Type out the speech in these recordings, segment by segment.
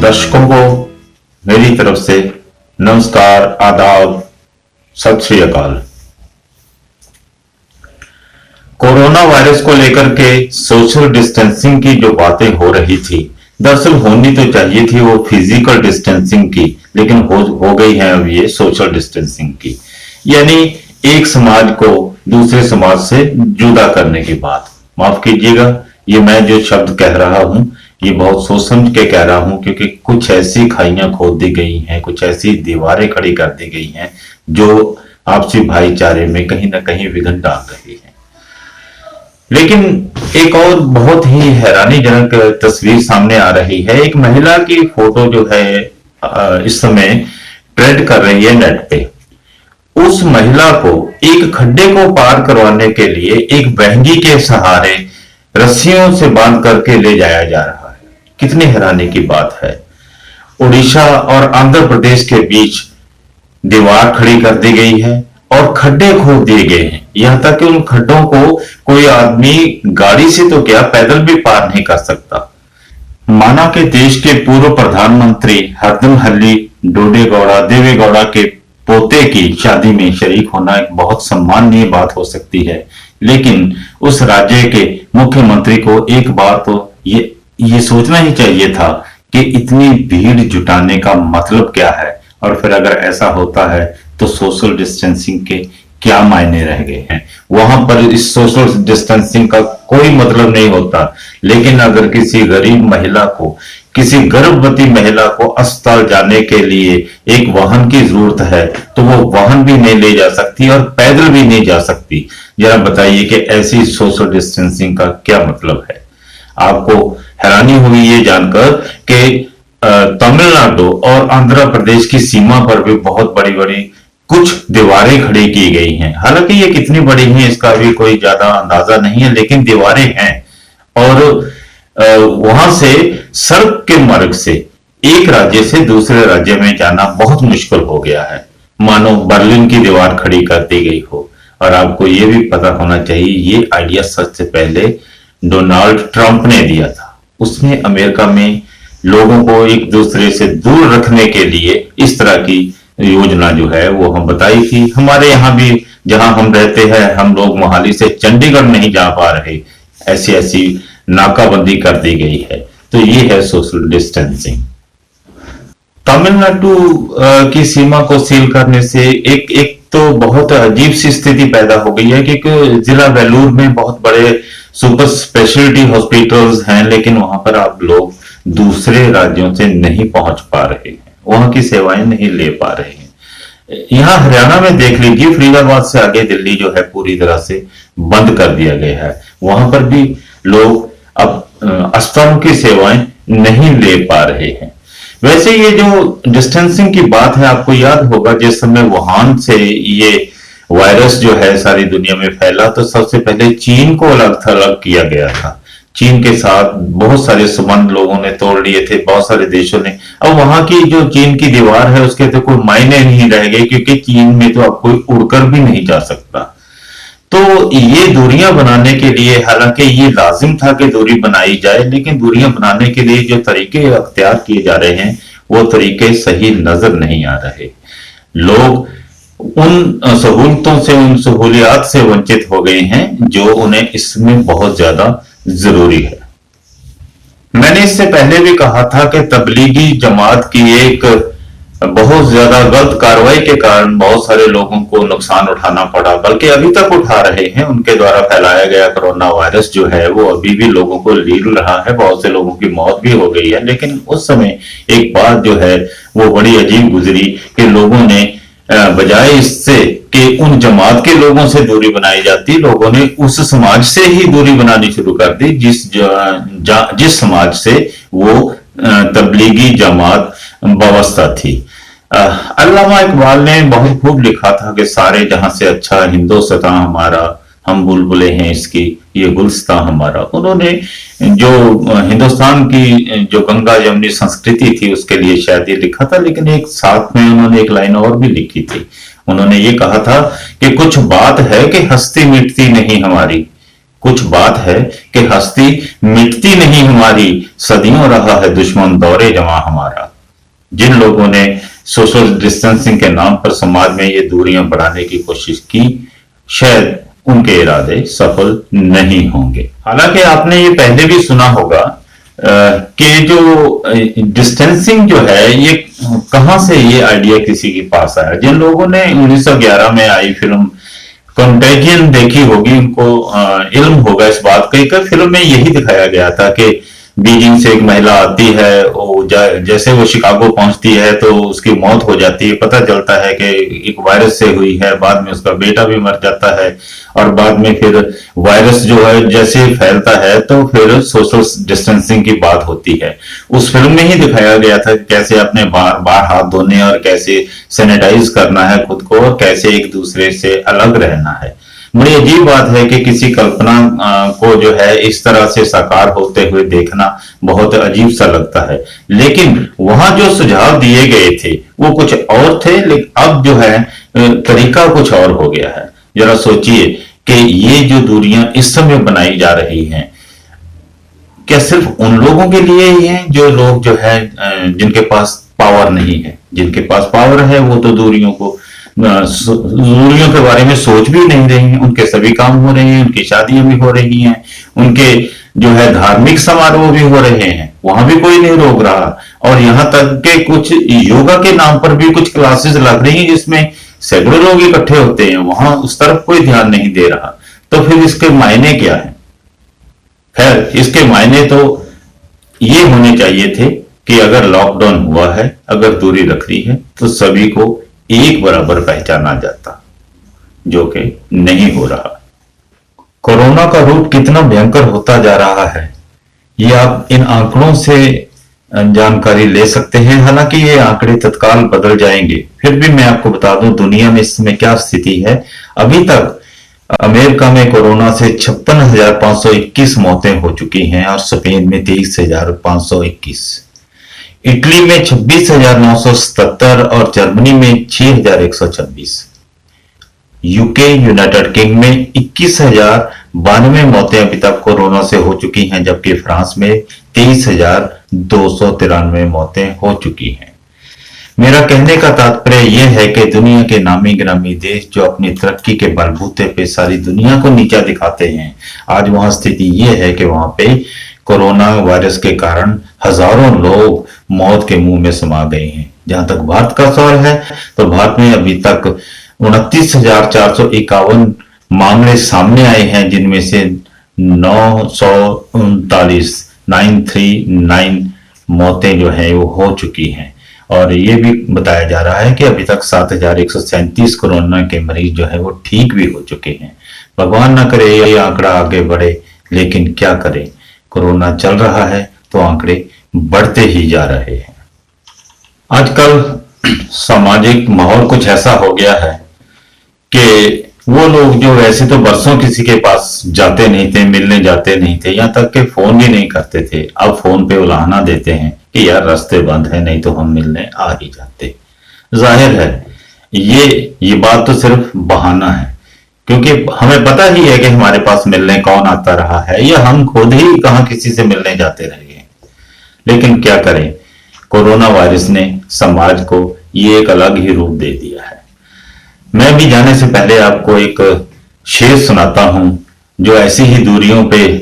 दर्शकों को मेरी तरफ से नमस्कार, आदाब, सत श्री अकाल। कोरोना वायरस को लेकर के सोशल डिस्टेंसिंग की जो बातें हो रही थी, दरअसल होनी तो चाहिए थी वो फिजिकल डिस्टेंसिंग की, लेकिन हो गई है अब ये सोशल डिस्टेंसिंग की, यानी एक समाज को दूसरे समाज से जुदा करने की बात। माफ कीजिएगा, ये मैं जो शब्द कह रहा हूं ये बहुत सोच समझ के कह रहा हूं, क्योंकि कुछ ऐसी खाइयां खोद दी गई हैं, कुछ ऐसी दीवारें खड़ी कर दी गई हैं जो आपसी भाईचारे में कहीं ना कहीं विघन डाल रही है। लेकिन एक और बहुत ही हैरानीजनक तस्वीर सामने आ रही है। एक महिला की फोटो जो है इस समय ट्रेंड कर रही है नेट पे। उस महिला को एक खड्डे को पार करवाने के लिए एक बहंगी के सहारे रस्सियों से बांध करके ले जाया जा रहा है। कितनी हैरानी की बात है। उड़ीसा और आंध्र प्रदेश के बीच दीवार खड़ी कर दी गई है और खड्डे खोद दिए गए हैं, यहां तक कि उन खड्डों को कोई आदमी गाड़ी से तो क्या पैदल भी पार नहीं कर सकता। माना के देश के पूर्व प्रधानमंत्री हरदमहल्ली देवेगौड़ा के पोते की शादी में शरीक होना एक बहुत सम्माननीय बात हो सकती है, लेकिन उस राज्य के मुख्यमंत्री को एक बार तो ये सोचना ही चाहिए था कि इतनी भीड़ जुटाने का मतलब क्या है, और फिर अगर ऐसा होता है तो सोशल डिस्टेंसिंग के क्या मायने रह गए हैं। वहां पर इस सोशल डिस्टेंसिंग का कोई मतलब नहीं होता, लेकिन अगर किसी गरीब महिला को, किसी गर्भवती महिला को अस्पताल जाने के लिए एक वाहन की जरूरत है तो वो वाहन भी नहीं ले जा सकती और पैदल भी नहीं जा सकती। जरा बताइए कि ऐसी सोशल डिस्टेंसिंग का क्या मतलब है। आपको हैरानी हुई ये जानकर कि तमिलनाडु और आंध्र प्रदेश की सीमा पर भी बहुत बड़ी बड़ी कुछ दीवारें खड़ी की गई हैं। हालांकि ये कितनी बड़ी हैं इसका भी कोई ज्यादा अंदाजा नहीं है, लेकिन दीवारें हैं। और वहां से सड़क के मार्ग से एक राज्य से दूसरे राज्य में जाना बहुत मुश्किल हो गया है, मानो बर्लिन की दीवार खड़ी कर दी गई हो। और आपको ये भी पता होना चाहिए, ये आइडिया सबसे पहले डोनाल्ड ट्रंप ने दिया था। उसने अमेरिका में लोगों को एक दूसरे से दूर रखने के लिए इस तरह की योजना जो है वो हम बताई थी। हमारे यहाँ भी जहां हम रहते हैं, हम लोग मोहाली से चंडीगढ़ नहीं जा पा रहे, ऐसी ऐसी नाकाबंदी कर दी गई है। तो ये है सोशल डिस्टेंसिंग। तमिलनाडु की सीमा को सील करने से एक तो बहुत अजीब सी स्थिति पैदा हो गई है, क्योंकि जिला वेलूर में बहुत बड़े सुपर स्पेशलिटी हॉस्पिटल्स हैं, लेकिन वहां पर आप लोग दूसरे राज्यों से नहीं पहुंच पा रहे हैं, वहां की सेवाएं नहीं ले पा रहे हैं। यहाँ हरियाणा में देख लीजिए, फरीदाबाद से आगे दिल्ली जो है पूरी तरह से बंद कर दिया गया है। वहां पर भी लोग अब अस्पतालों की सेवाएं नहीं ले पा रहे हैं। वैसे ये जो डिस्टेंसिंग की बात है, आपको याद होगा जिस समय वुहान से ये वायरस जो है सारी दुनिया में फैला, तो सबसे पहले चीन को अलग थलग किया गया था। चीन के साथ बहुत सारे संबंध लोगों ने तोड़ लिए थे, बहुत सारे देशों ने। अब वहां की जो चीन की दीवार है उसके तो कोई मायने नहीं रह गए, क्योंकि चीन में तो अब कोई उड़कर भी नहीं जा सकता। तो ये दूरियां बनाने के लिए, हालांकि ये लाजिम था कि दूरी बनाई जाए, लेकिन दूरियां बनाने के लिए जो तरीके अख्तियार किए जा रहे हैं वो तरीके सही नजर नहीं आ रहे। लोग उन सहूलतों से, उन सहूलियात से वंचित हो गए हैं जो उन्हें इसमें बहुत ज्यादा जरूरी है। मैंने इससे पहले भी कहा था कि तबलीगी जमात की एक बहुत ज्यादा गलत कार्रवाई के कारण बहुत सारे लोगों को नुकसान उठाना पड़ा, बल्कि अभी तक उठा रहे हैं। उनके द्वारा फैलाया गया कोरोना वायरस जो है वो अभी भी लोगों को लील रहा है, बहुत से लोगों की मौत भी हो गई है। लेकिन उस समय एक बात जो है वो बड़ी अजीब गुजरी कि लोगों ने बजाय इससे कि उन जमात के लोगों से दूरी बनाई जाती, लोगों ने उस समाज से ही दूरी बनानी शुरू कर दी जिस समाज से वो तबलीगी जमात वाबस्ता थी। अल्लामा इकबाल ने बहुत खूब लिखा था कि सारे जहां से अच्छा हिंदुस्तान हमारा, हम बुलबुले हैं इसकी, ये गुलस्तां हमारा। उन्होंने जो हिंदुस्तान की जो गंगा जमुनी संस्कृति थी उसके लिए शायद ये लिखा था, लेकिन एक साथ में उन्होंने एक लाइन और भी लिखी थी। उन्होंने ये कहा था कि कुछ बात है कि हस्ती मिटती नहीं हमारी, कुछ बात है कि हस्ती मिटती नहीं हमारी, सदियों रहा है दुश्मन दौरे जमा हमारा। जिन लोगों ने सोशल डिस्टेंसिंग के नाम पर समाज में ये दूरियां बढ़ाने की कोशिश की, शायद उनके इरादे सफल नहीं होंगे। हालांकि आपने ये पहले भी सुना होगा कि जो डिस्टेंसिंग जो है ये कहां से ये आइडिया किसी के पास आया। जिन लोगों ने 1911 में आई फिल्म कंटेजियन देखी होगी, उनको इल्म होगा इस बात का। एक फिल्म में यही दिखाया गया था कि बीजिंग से एक महिला आती है, वो जैसे वो शिकागो पहुंचती है तो उसकी मौत हो जाती है। पता चलता है कि एक वायरस से हुई है, बाद में उसका बेटा भी मर जाता है, और बाद में फिर वायरस जो है जैसे फैलता है तो फिर सोशल डिस्टेंसिंग की बात होती है। उस फिल्म में ही दिखाया गया था कैसे अपने बार बार हाथ धोने और कैसे सैनिटाइज करना है खुद को, और कैसे एक दूसरे से अलग रहना है। बड़ी अजीब बात है कि किसी कल्पना को जो है इस तरह से साकार होते हुए देखना बहुत अजीब सा लगता है। लेकिन वहां जो सुझाव दिए गए थे वो कुछ और थे, लेकिन अब जो है तरीका कुछ और हो गया है। जरा सोचिए कि ये जो दूरियां इस समय बनाई जा रही हैं, क्या सिर्फ उन लोगों के लिए ही है जो लोग जो है जिनके पास पावर नहीं है। जिनके पास पावर है वो तो दूरियों के बारे में सोच भी नहीं रहे हैं। उनके सभी काम हो रहे हैं, उनकी शादियां भी हो रही हैं, उनके जो है धार्मिक समारोह भी हो रहे हैं, वहां भी कोई नहीं रोक रहा। और यहाँ तक के कुछ योगा के नाम पर भी कुछ क्लासेस लग रही हैं जिसमें सैकड़ों लोग इकट्ठे होते हैं, वहां उस तरफ कोई ध्यान नहीं दे रहा। तो फिर इसके मायने क्या है? खैर, इसके मायने तो ये होने चाहिए थे कि अगर लॉकडाउन हुआ है, अगर दूरी रख ली है, तो सभी को एक बराबर पहचाना जाता, जो कि नहीं हो रहा। कोरोना का रूप कितना भयंकर होता जा रहा है, ये आप इन आंकड़ों से जानकारी ले सकते हैं। हालांकि ये आंकड़े तत्काल बदल जाएंगे, फिर भी मैं आपको बता दूं दुनिया में इस समय क्या स्थिति है। अभी तक अमेरिका में कोरोना से 56,521 मौतें हो चुकी हैं, और स्पेन में 23,521, इटली में 26,977 और जर्मनी में 6,126। यूके यूनाइटेड किंगडम में 21,092 मौतें अभी तक कोरोना से हो चुकी हैं, जबकि फ्रांस में 23,293 मौतें हो चुकी हैं। मेरा कहने का तात्पर्य यह है कि दुनिया के नामी गिरामी देश जो अपनी तरक्की के बलबूते पे सारी दुनिया को नीचा दिखाते हैं, आज वहां स्थिति यह है कि वहां पे कोरोना वायरस के कारण हजारों लोग मौत के मुंह में समा गए हैं। जहां तक भारत का सवाल है तो भारत में अभी तक 29,451 मामले सामने आए हैं, जिनमें से 939 मौतें जो है वो हो चुकी हैं। और ये भी बताया जा रहा है कि अभी तक 7,137 कोरोना के मरीज जो है वो ठीक भी हो चुके हैं। भगवान ना करे ये आंकड़ा आगे बढ़े, लेकिन क्या करें, कोरोना चल रहा है तो आंकड़े बढ़ते ही जा रहे हैं। आजकल सामाजिक माहौल कुछ ऐसा हो गया है कि वो लोग जो वैसे तो बरसों किसी के पास जाते नहीं थे, मिलने जाते नहीं थे, यहाँ तक कि फोन भी नहीं करते थे, अब फोन पे उलाहना देते हैं कि यार रास्ते बंद है, नहीं तो हम मिलने आ ही जाते। जाहिर है ये बात तो सिर्फ बहाना है, क्योंकि हमें पता ही है कि हमारे पास मिलने कौन आता रहा है, या हम खुद ही कहां किसी से मिलने जाते रहे। लेकिन क्या करें, कोरोना वायरस ने समाज को ये एक अलग ही रूप दे दिया है। मैं भी जाने से पहले आपको एक शेर सुनाता हूं जो ऐसी ही दूरियों पे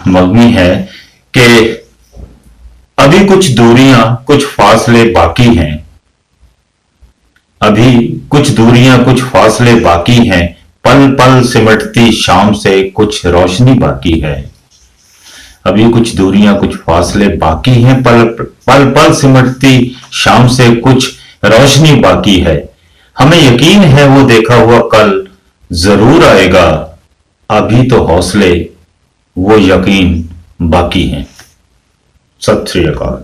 मबनी है कि अभी कुछ दूरियां कुछ फासले बाकी हैं, अभी कुछ दूरियां कुछ फासले बाकी हैं, पल पल सिमटती शाम से कुछ रोशनी बाकी है। अभी कुछ दूरियां कुछ फासले बाकी हैं, पल पल पल सिमटती शाम से कुछ रोशनी बाकी है। हमें यकीन है वो देखा हुआ कल जरूर आएगा, अभी तो हौसले वो यकीन बाकी हैं। सत श्री अकाल।